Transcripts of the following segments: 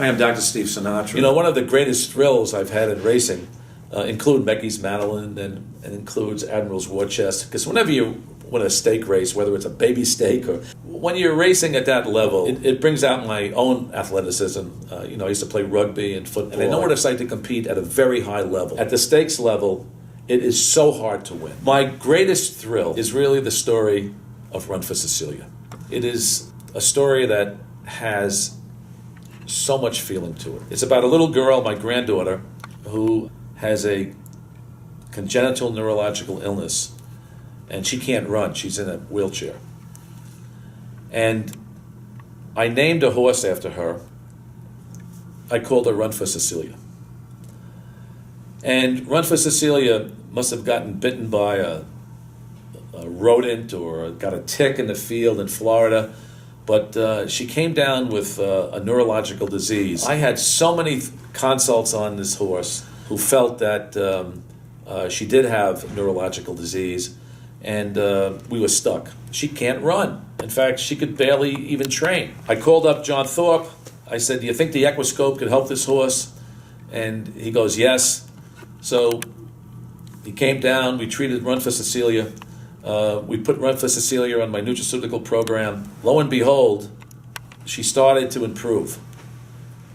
Hi, I'm Dr. Steve Sinatra. You know, one of the greatest thrills I've had in racing include Mecky's Madeline and includes Admirals War Chest. Because whenever you win a stake race, whether it's a baby stake or when you're racing at that level, it brings out my own athleticism. I used to play rugby and football, and I know what it's like to compete at a very high level. At the stakes level, it is so hard to win. My greatest thrill is really the story of Run for Cecelia. It is a story that has so much feeling to it. It's about a little girl, my granddaughter, who has a congenital neurological illness, and she can't run. She's in a wheelchair. And I named a horse after her. I called her Run for Cecelia. And Run for Cecelia must have gotten bitten by a rodent or got a tick in the field in Florida, but she came down with a neurological disease. I had so many consults on this horse who felt that she did have neurological disease, and we were stuck. She can't run. In fact, she could barely even train. I called up John Thorp. I said, "Do you think the equiscope could help this horse?" And he goes, "Yes." So he came down. We treated Run for Cecelia. We put Run for Cecelia on my nutraceutical program. Lo and behold, she started to improve.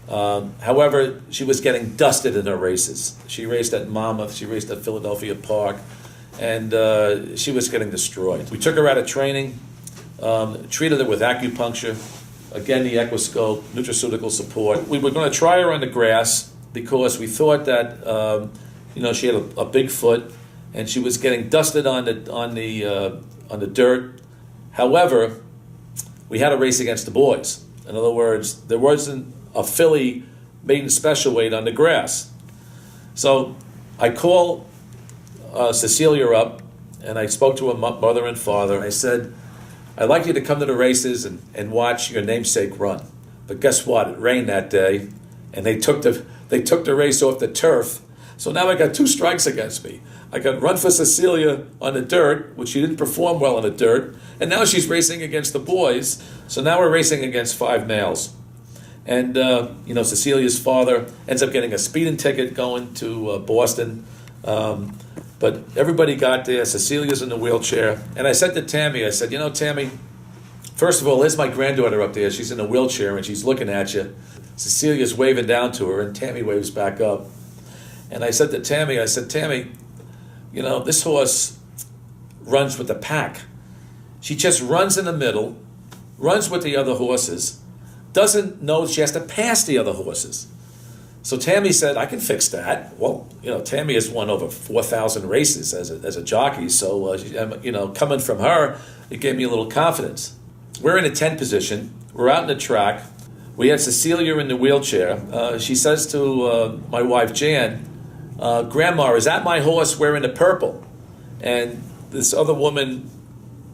However, she was getting dusted in her races. She raced at Monmouth, she raced at Philadelphia Park, and she was getting destroyed. We took her out of training, treated her with acupuncture, again the equiscope, nutraceutical support. We were going to try her on the grass because we thought that she had a big foot, and she was getting dusted on the dirt. However, we had a race against the boys. In other words, there wasn't a filly maiden special weight on the grass. So I called Cecelia up, and I spoke to her mother and father. I said, "I'd like you to come to the races and watch your namesake run." But guess what? It rained that day, and they took the race off the turf. So now I got 2 strikes against me. I got Run for Cecelia on the dirt, which she didn't perform well on the dirt, and now she's racing against the boys. So now we're racing against 5 males. And, Cecilia's father ends up getting a speeding ticket going to Boston. But everybody got there. Cecilia's in the wheelchair. And I said to Tammy, I said, Tammy, first of all, there's my granddaughter up there. She's in a wheelchair, and she's looking at you. Cecilia's waving down to her, and Tammy waves back up. And I said to Tammy, Tammy, this horse runs with the pack. She just runs in the middle, runs with the other horses, doesn't know she has to pass the other horses. So Tammy said, "I can fix that." Well, Tammy has won over 4,000 races as a jockey, so coming from her, it gave me a little confidence. We're in a 10 position. We're out in the track. We had Cecelia in the wheelchair. She says to my wife Jan, "Grandma, is that my horse wearing the purple?" And this other woman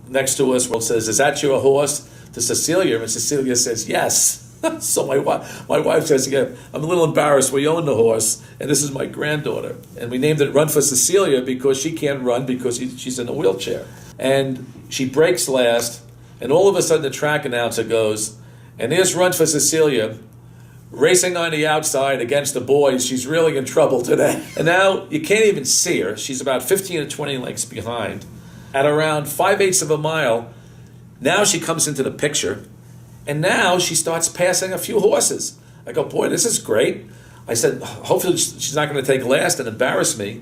next to us says, "Is that your horse?" to Cecelia, and Cecelia says, "Yes." So my wife says, "Yeah, I'm a little embarrassed. We own the horse, and this is my granddaughter." And we named it Run for Cecelia because she can't run because she's in a wheelchair. And she breaks last, and all of a sudden the track announcer goes, "And there's Run for Cecelia, racing on the outside against the boys. She's really in trouble today." And now you can't even see her. She's about 15 or 20 lengths behind. At around 5/8 of a mile, now she comes into the picture, and now she starts passing a few horses. I go, "Boy, this is great." I said, "Hopefully she's not going to take last and embarrass me."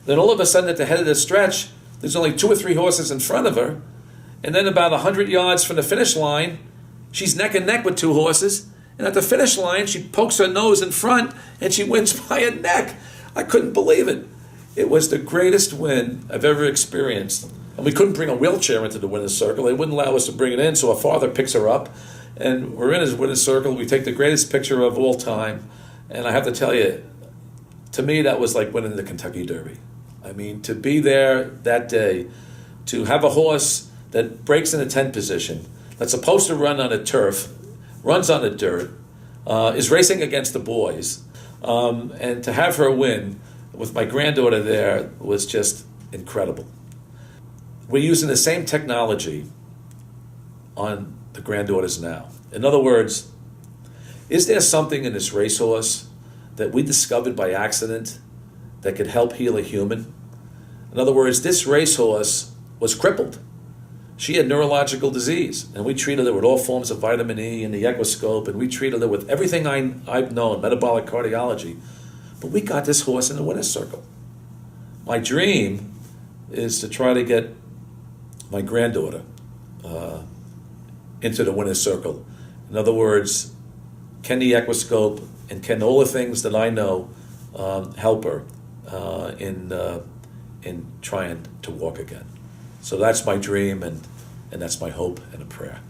Then all of a sudden at the head of the stretch, there's only 2 or 3 horses in front of her. And then about 100 yards from the finish line, she's neck and neck with 2 horses. And at the finish line, she pokes her nose in front, and she wins by a neck. I couldn't believe it. It was the greatest win I've ever experienced. And we couldn't bring a wheelchair into the winner's circle. They wouldn't allow us to bring it in, so our father picks her up. And we're in his winner's circle. We take the greatest picture of all time. And I have to tell you, to me, that was like winning the Kentucky Derby. I mean, to be there that day, to have a horse that breaks in a 10 position, that's supposed to run on a turf, runs on the dirt, is racing against the boys, and to have her win with my granddaughter there was just incredible. We're using the same technology on the granddaughters now. In other words, Is there something in this racehorse that we discovered by accident that could help heal a human? In other words, this racehorse was crippled. She had neurological disease, and we treated her with all forms of vitamin E and the equiscope, and we treated her with everything I've known, metabolic cardiology. But we got this horse in the winner's circle. My dream is to try to get my granddaughter into the winner's circle. In other words, can the equiscope and can all the things that I know help her in trying to walk again? So that's my dream, and that's my hope and a prayer.